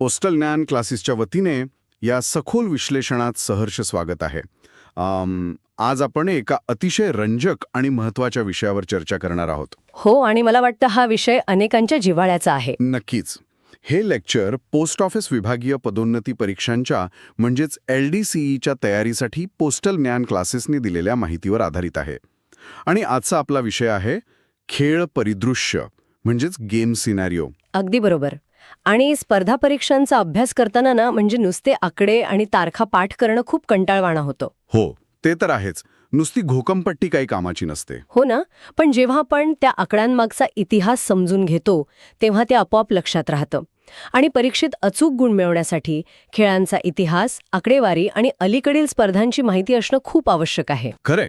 Postal ज्ञान क्लासेसच्या वतीने या सखोल विश्लेषणात सहर्ष स्वागत आहे. आज आपण एका अतिशय रंजक आणि महत्त्वाच्या विषयावर चर्चा करणार आहोत. हो, आणि मला वाटतं हा विषय अनेकांच्या जिव्हाळ्याचा आहे. नक्कीच. हे लेक्चर पोस्ट ऑफिस विभागीय पदोन्नती परीक्षांच्या म्हणजेच LDCEच्या तयारीसाठी पोस्टल ज्ञान क्लासेसनी दिलेल्या माहितीवर आधारित आहे. आणि आजचा आपला विषय आहे खेळ परिदृश्य म्हणजेच गेम सिनॅरिओ. अगदी बरोबर. आणि स्पर्धा परीक्षांचा अभ्यास करताना ना म्हणजे नुसते आकडे आणि तारखा पाठ करणं खूप कंटाळवाणं होतं. हो, ते तर आहेच. नुसती घोकमपट्टी काही कामाची नसते. हो ना, पण जेव्हा आपण त्या आकड्यांमागचा इतिहास समजून घेतो तेव्हा ते आपोआप लक्षात राहतं. आणि परीक्षेत अचूक गुण मिळवण्यासाठी खेळांचा इतिहास, आकडेवारी आणि अलीकडील स्पर्धांची माहिती असणं खूप आवश्यक आहे. खरंय.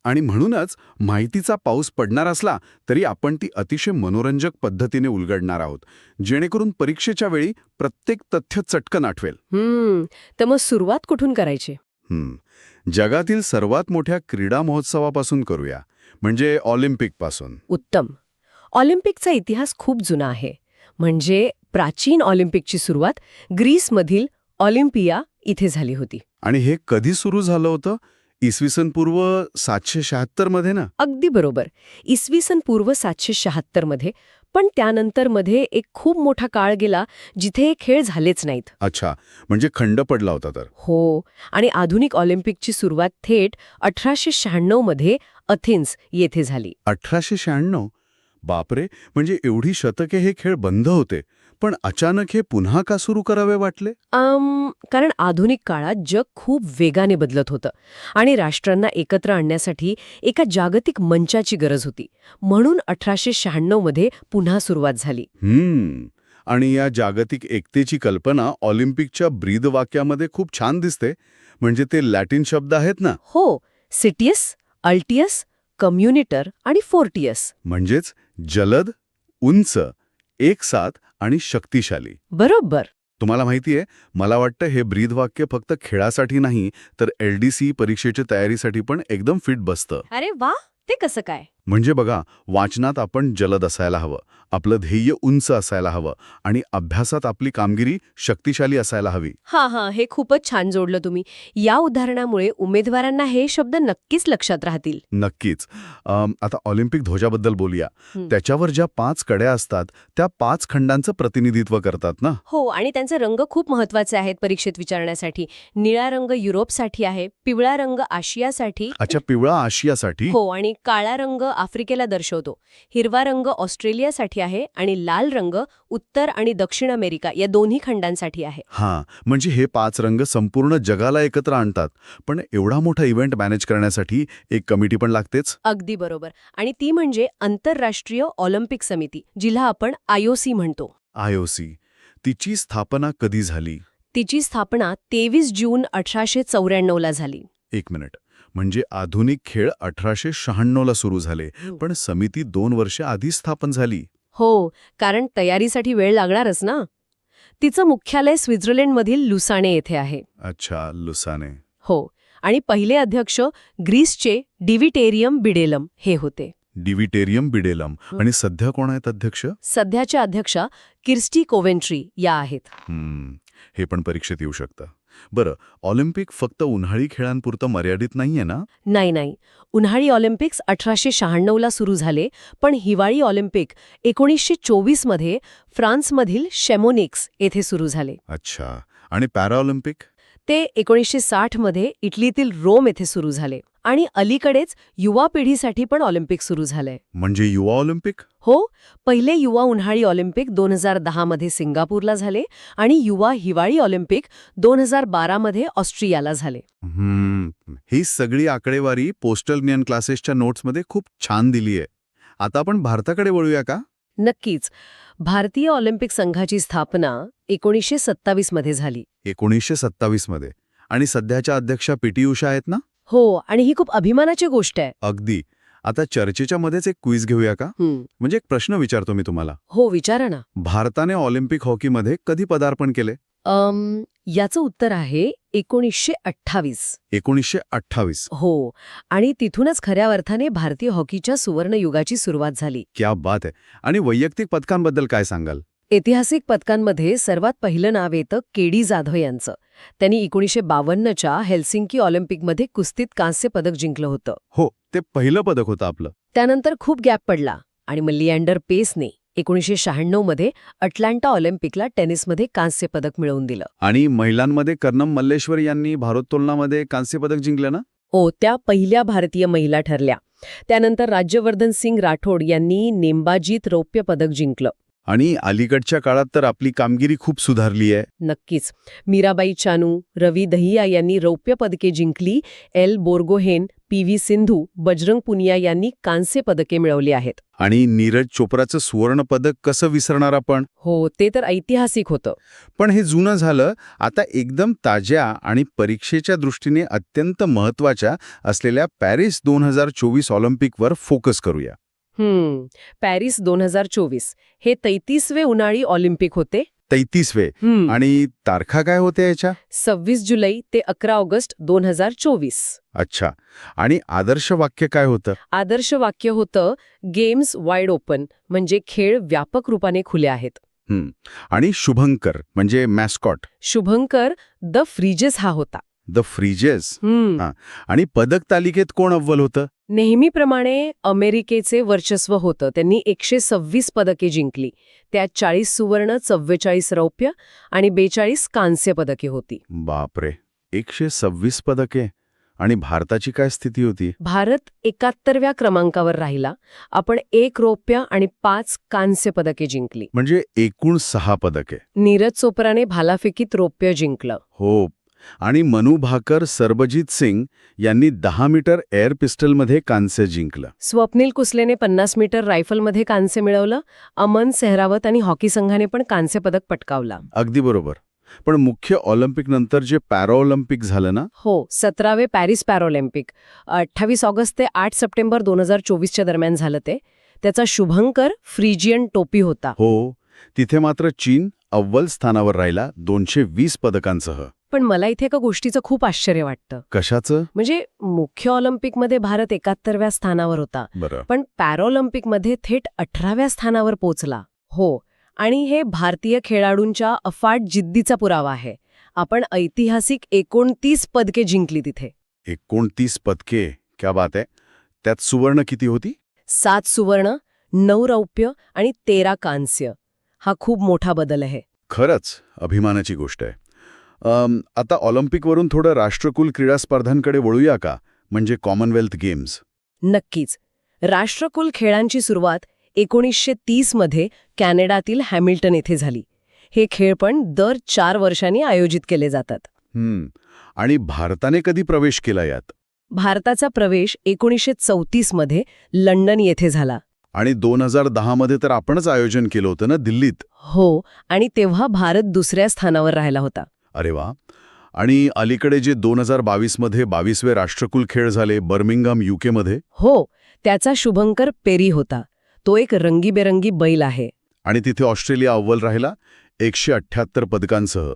आणि म्हणूनच माहितीचा पाऊस पडणार असला तरी आपण ती अतिशय मनोरंजक पद्धतीने उलगडणार आहोत, जेणेकरून परीक्षेच्या वेळी प्रत्येक तथ्य चटकन आठवेल. तर मग सुरुवात कुठून करायची? जगातील सर्वात मोठ्या क्रीडा महोत्सवापासून करूया, म्हणजे ऑलिम्पिकपासून. उत्तम. ऑलिम्पिकचा इतिहास खूप जुना आहे. म्हणजे प्राचीन ऑलिम्पिकची सुरुवात ग्रीसमधील ऑलिम्पिया इथे झाली होती. आणि हे कधी सुरू झालं होतं? इसवी पूर्व 776 मध्ये ना? अगदी बरोबर. इसवी सन पूर्व 776 मध्ये. पण त्यानंतर मध्ये एक खूप मोठा काळ गेला जिथे हे खेळ झालेच नाहीत. अच्छा, म्हणजे खंड पडला होता तर. हो, आणि आधुनिक ऑलिम्पिकची सुरुवात थेट 1896 मध्ये अथेन्स येथे झाली. 1896? बापरे, म्हणजे एवढी शतके हे खेळ बंद होते. पण अचानक हे पुन्हा का सुरू करावे वाटले? कारण आधुनिक काळात जग खूप वेगाने बदलत होतं आणि राष्ट्रांना एकत्र आणण्यासाठी एका जागतिक मंचाची गरज होती. म्हणून 1896 मध्ये पुन्हा सुरुवात झाली. आणि या जागतिक एकतेची कल्पना ऑलिम्पिकच्या ब्रीदवाक्यामध्ये खूप छान दिसते. म्हणजे ते लॅटिन शब्द आहेत ना? हो, सिटियस, अल्टियस, कम्युनिटर आणि फोर्टियस. म्हणजेच जलद, उंच, एकसाथ आणि शक्तिशाली. बरोबर. तुम्हाला माहितीये, मला वाटतं हे ब्रीदवाक्य फक्त खेळासाठी नाही तर LDCE परीक्षेच्या तयारीसाठी पण एकदम फिट बसतं. अरे वा, ते कसं काय? म्हणजे बघा, वाचनात आपण जलद असायला हवं, आपलं ध्येय उंच असायला हवं आणि अभ्यासात आपली कामगिरी शक्तिशाली असायला हवी. हा, हे खूपच छान जोडलं तुम्ही. या उदाहरणामुळे उमेदवारांना हे शब्द नक्कीच लक्षात राहतील. नक्कीच. आता ऑलिम्पिक ध्वजाबद्दल बोलूया. त्याच्यावर ज्या 5 कड्या असतात त्या 5 खंडांचं प्रतिनिधित्व करतात ना? हो, आणि त्यांचे रंग खूप महत्वाचे आहेत परीक्षेत विचारण्यासाठी. निळा रंग युरोपसाठी आहे, पिवळा रंग आशियासाठी. अच्छा, पिवळा आशियासाठी. हो, आणि काळा रंग आफ्रिकेला दर्शवतो. हिरवा रंग ऑस्ट्रेलियासाठी आहे आणि लाल रंग उत्तर आणि दक्षिण अमेरिका या दोन्ही खंडांसाठी आहे. हां, म्हणजे हे 5 रंग संपूर्ण जगाला एकत्र आणतात. पण एवढा मोठा इव्हेंट मॅनेज करण्यासाठी एक कमिटी पण लागतेच. अगदी बरोबर. आणि ती म्हणजे आंतरराष्ट्रीय ऑलिम्पिक समिती, जिला आपण IOC म्हणतो. IOC. तिची स्थापना कधी झाली? तिची स्थापना 23 जून 1894 ला झाली. एक मिनिट. म्हणजे आधुनिक खेळ 1896 ला सुरू झाले, पण समिती 2 वर्ष आधी स्थापन झाली. हो, कारण तयारीसाठी वेळ लागणारच ना. तिचं मुख्यालय स्वित्झर्लंडमधील लुसाने येथे आहे. अच्छा, लुसाने. हो, आणि पहिले अध्यक्ष ग्रीसचे डिव्हिटेरियम बिडेलम हे होते. डिव्हिटेरियम बिडेलम. आणि सध्या कोण आहेत अध्यक्ष? सध्याच्या अध्यक्षा किर्स्टी कोवेंट्री या आहेत. हे पण परीक्षेत येऊ शकतं. बरं, ऑलिम्पिक फक्त उन्हाळी खेळांपुरतं मर्यादित नाहीये ना? नाही. उन्हाळी ऑलिम्पिक्स 1896 ला सुरू झाले, पण हिवाळी ऑलिम्पिक 1924 मध्ये फ्रान्समधील शॅमोनिक्स येथे सुरू झाले. अच्छा, आणि पॅराऑलिम्पिक? ते 1960 मध्ये इटलीतील रोम येथे सुरू झाले. आणि अलीकडेच युवा पिढीसाठी पण ऑलिम्पिक सुरू झालंय. म्हणजे युवा ऑलिम्पिक? हो, पहिले युवा उन्हाळी ऑलिम्पिक 2010 मध्ये सिंगापूरला झाले आणि युवा हिवाळी ऑलिम्पिक 2012 मध्ये ऑस्ट्रियाला झाले. ही सगळी आकडेवारी पोस्टल ज्ञान क्लासेसच्या नोट्समध्ये खूप छान दिली आहे. आता आपण भारताकडे वळूया का? नक्कीच. भारतीय ऑलिम्पिक संघाची स्थापना 1927 मध्ये झाली. 1927 मध्ये. आणि सध्याच्या अध्यक्षा PT उषा आहेत ना? हो, आणि ही खूप अभिमानाची गोष्ट आहे. अगदी. आता चर्चेच्या मध्येच एक क्विज घेऊया का? म्हणजे एक प्रश्न विचारतो मी तुम्हाला. हो, विचारा ना. भारताने ऑलिम्पिक हॉकीमध्ये कधी पदार्पण केले? याचं उत्तर आहे 1928. 1928. हो, आणि तिथूनच खऱ्या अर्थाने भारतीय हॉकीच्या सुवर्ण युगाची सुरुवात झाली. क्या बात आहे. आणि वैयक्तिक पदकांबद्दल काय सांगाल? ऐतिहासिक पदकांमध्ये सर्वात पहिलं नाव येतं केडी जाधव यांचं. त्यांनी 1952च्या हेल्सिंकी ऑलिम्पिकमध्ये कुस्तीत कांस्य पदक जिंकलं होतं. हो, ते पहिलं पदक होतं आपलं. त्यानंतर खूप गॅप पडला आणि मग लिअँडर पेसने 1996 मध्ये अटलांटा ऑलिम्पिकला टेनिसमध्ये कांस्य पदक मिळवून दिलं. आणि महिलांमध्ये कर्णम मल्लेश्वर यांनी भारोत्तोलनामध्ये कांस्य पदक जिंकलं ना? हो, त्या पहिल्या भारतीय महिला ठरल्या. त्यानंतर राज्यवर्धन सिंग राठोड यांनी नेमबाजीत रौप्य पदक जिंकलं. आणि अलीकडच्या काळात तर आपली कामगिरी खूप सुधारली आहे. नक्कीच. मीराबाई चानू, रवी दहिया यांनी रौप्य पदके जिंकली. एल बोर्गोहेन, PV सिंधू, बजरंग पुनिया यांनी कांस्य पदके मिळवली आहेत. आणि नीरज चोप्राचं सुवर्ण पदक कसं विसरणार आपण? हो, ते तर ऐतिहासिक होतं. पण हे जुनं झालं. आता एकदम ताज्या आणि परीक्षेच्या दृष्टीने अत्यंत महत्त्वाच्या असलेल्या पॅरिस 2024 ऑलिम्पिकवर फोकस करूया. पॅरिस 2024 हे 33वे उन्हाळी ऑलिम्पिक होते. 33वे. आणि तारखा काय होत्या याच्या? 26 जुलै ते 11 ऑगस्ट 2024. अच्छा. आणि आदर्श वाक्य काय होतं? आदर्श वाक्य होतं गेम्स वाईड ओपन, म्हणजे खेळ व्यापक रूपाने खुले आहेत. आणि शुभंकर म्हणजे मॅस्कॉट. शुभंकर द फ्रीजेस हा होता. The freezes. आणि पदक तालिकेत कोण अव्वल होतं? नेहमीप्रमाणे अमेरिकेचे वर्चस्व होतं. त्यांनी 126 पदके जिंकली. त्यात 40 सुवर्ण, 44 रौप्य आणि 42 कांस्य पदके होती. बापरे, 126 पदके. आणि भारताची काय स्थिती होती? भारत 71व्या क्रमांकावर राहिला. आपण 1 रौप्य आणि 5 कांस्य पदके जिंकली. म्हणजे एकूण 6 पदके. नीरज चोप्राने भालाफेकीत रौप्य जिंकलं. हो. आणि मनू भाकर, सरबजीत सिंग यांनी 10 मीटर एअर पिस्टलमध्ये कांस्य जिंकलं. स्वप्नील कुसलेने 50 मीटर रायफलमध्ये कांस्य मिळवलं. अमन सेहरावत आणि हॉकी संघाने पण कांस्य पदक पटकावला. अगदी बरोबर. पण मुख्य ऑलिम्पिक नंतर जे पॅराऑलिम्पिक झालं ना? हो, 17वे पॅरिस पॅराऑलिम्पिक 28 ऑगस्ट ते 8 सप्टेंबर 2024च्या दरम्यान झालं ते. त्याचा शुभंकर फ्रीजियन टोपी होता. हो. तिथे मात्र चीन अव्वल स्थानावर राहिला 220 पदकांसह. पण मला इथे एका गोष्टीचं खूप आश्चर्य वाटतं. कशाचं? म्हणजे मुख्य ऑलिम्पिकमध्ये भारत 71व्या स्थानावर होता. बरं. पण पॅराऑलिम्पिकमध्ये थेट 18व्या स्थानावर पोहोचला. हो. आणि हे भारतीय खेळाडूंच्या अफाट जिद्दीचा पुरावा आहे. आपण ऐतिहासिक 29 पदके जिंकली तिथे. 29 पदके. क्या बात आहे. त्यात सुवर्ण किती होती? 7 सुवर्ण, 9 रौप्य आणि 13 कांस्य. हा खूप मोठा बदल आहे. खरंच अभिमानाची गोष्ट आहे. आता ऑलिम्पिकवरून थोडं राष्ट्रकुल क्रीडा स्पर्धांकडे वळूया का? म्हणजे कॉमनवेल्थ गेम्स. नक्कीच. राष्ट्रकुल खेळांची सुरुवात 1930 मध्ये कॅनडातील हॅमिल्टन येथे झाली. हे खेळ पण दर 4 वर्षांनी आयोजित केले जातात. आणि भारताने कधी प्रवेश केला यात? भारताचा प्रवेश 1934 मध्ये लंडन येथे झाला. आणि 2010 मध्ये तर आपणच आयोजन केलं होतं ना दिल्लीत? हो. आणि तेव्हा भारत दुसऱ्या स्थानावर राहिला होता. अरे वा. आणि अलीकडे जे 2022 मध्ये 22वे राष्ट्रकुल खेळ झाले बर्मिंगहॅम UK मध्ये? हो. त्याचा शुभंकर पेरी होता. तो एक रंगीबेरंगी बैल आहे. आणि तिथे ऑस्ट्रेलिया अव्वल राहिला 178 पदकांसह.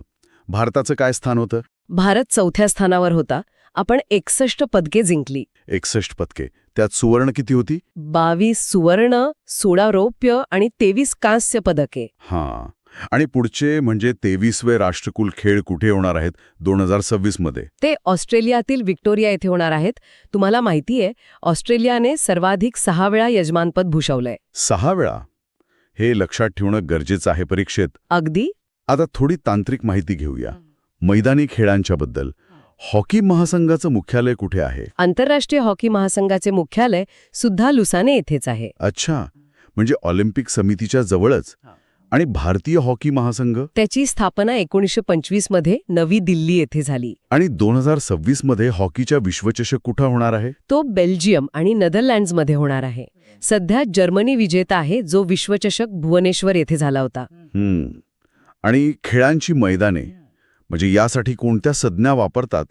भारताचं काय स्थान होतं? भारत 4थ्या स्थानावर होता. आपण 61 पदके जिंकली. 61 पदके. त्यात सुवर्ण किती होती? 22 सुवर्ण, 16 रौप्य आणि 23 कांस्य पदके. हां. आणि पुढचे म्हणजे 23वे राष्ट्रकुल खेळ कुठे होणार आहेत 2026 मध्ये? ते ऑस्ट्रेलियातील व्हिक्टोरिया येथे होणार आहेत. तुम्हाला माहितीये, ऑस्ट्रेलियाने सर्वाधिक 6 वेळा यजमानपद भूषवलंय. 6 वेळा? हे लक्षात ठेवणं गरजेचं आहे परीक्षेत. अगदी. आता थोडी तांत्रिक माहिती घेऊया मैदानी खेळांच्याबद्दल. हॉकी महासंघाचं मुख्यालय कुठे आहे? आंतरराष्ट्रीय हॉकी महासंघाचे मुख्यालय सुद्धा लुसाने येथेच आहे. अच्छा. म्हणजे ऑलिम्पिक समितीच्या जवळच. आणि भारतीय हॉकी महासंघ? त्याची स्थापना 1925 मध्ये नवी दिल्ली येथे झाली. आणि 2026 मध्ये हॉकीच्या विश्वचषक कुठं होणार आहे? तो बेल्जियम आणि नेदरलँड्समध्ये होणार आहे. सध्या जर्मनी विजेता आहे, जो विश्वचषक भुवनेश्वर येथे झाला होता. आणि खेळांची मैदाने म्हणजे यासाठी कोणत्या संज्ञा वापरतात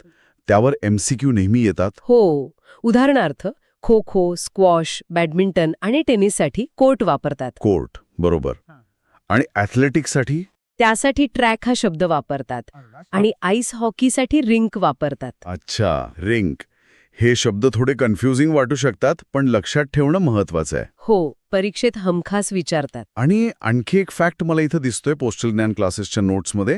त्यावर MCQ नेहमी येतात? हो. उदाहरणार्थ खो खो, स्क्वॉश, बॅडमिंटन आणि टेनिससाठी कोर्ट वापरतात. कोर्ट. बरोबर. आणि ॲथलेटिक्ससाठी? त्यासाठी ट्रॅक हा शब्द वापरतात. आणि आईस हॉकीसाठी रिंक वापरतात. अच्छा, रिंक. हे शब्द थोडे कन्फ्युजिंग वाटू शकतात, पण लक्षात ठेवणं महत्वाचं आहे. हो, परीक्षेत हमखास विचारतात. आणि आणखी एक फॅक्ट मला इथं दिसतोय पोस्टल ज्ञान क्लासेसच्या नोट्समध्ये.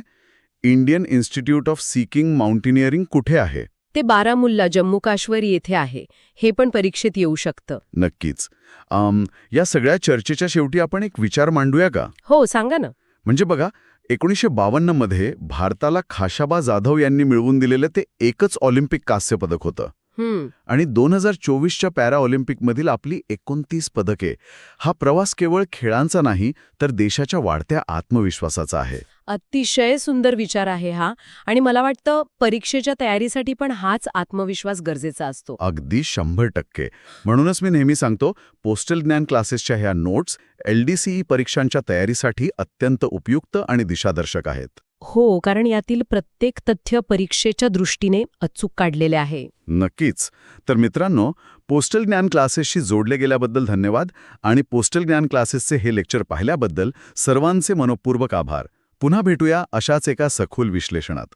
Indian institute of seeking mountaineering कुठे आहे? ते बारामुल्ला, जम्मू काश्मीर येथे आहे. हे पण परीक्षेत येऊ शकतं. नक्कीच. या सगळ्या चर्चेच्या शेवटी आपण एक विचार मांडूया का? हो, सांगा ना. म्हणजे बघा, 1952 मध्ये भारताला खाशाबा जाधव यांनी मिळवून दिलेलं ते एकच ऑलिम्पिक कांस्य पदक होतं. आणि 2024च्या पॅरा ऑलिम्पिकमधील आपली 29 पदके. हा प्रवास केवळ खेळांचा नाही, तर देशाच्या वाढत्या आत्मविश्वासाचा आहे. अतिशय सुंदर विचार आहे हा. आणि मला वाटतं परीक्षेच्या तयारीसाठी पण हाच आत्मविश्वास गरजेचा असतो. अगदी 100%. म्हणूनच मी नेहमी सांगतो, पोस्टल ज्ञान क्लासेसच्या ह्या नोट्स LDCE परीक्षांच्या तयारीसाठी अत्यंत उपयुक्त आणि दिशादर्शक आहेत. हो, कारण यातील प्रत्येक तथ्य परीक्षेच्या दृष्टीने अचूक काढलेले आहे. नक्कीच. तर मित्रांनो, पोस्टल ज्ञान क्लासेसशी जोडले गेल्याबद्दल धन्यवाद आणि पोस्टल ज्ञान क्लासेसचे हे लेक्चर पाहिल्याबद्दल सर्वांचे मनःपूर्वक आभार. पुन्हा भेटूया अशाच एका सखोल विश्लेषणात.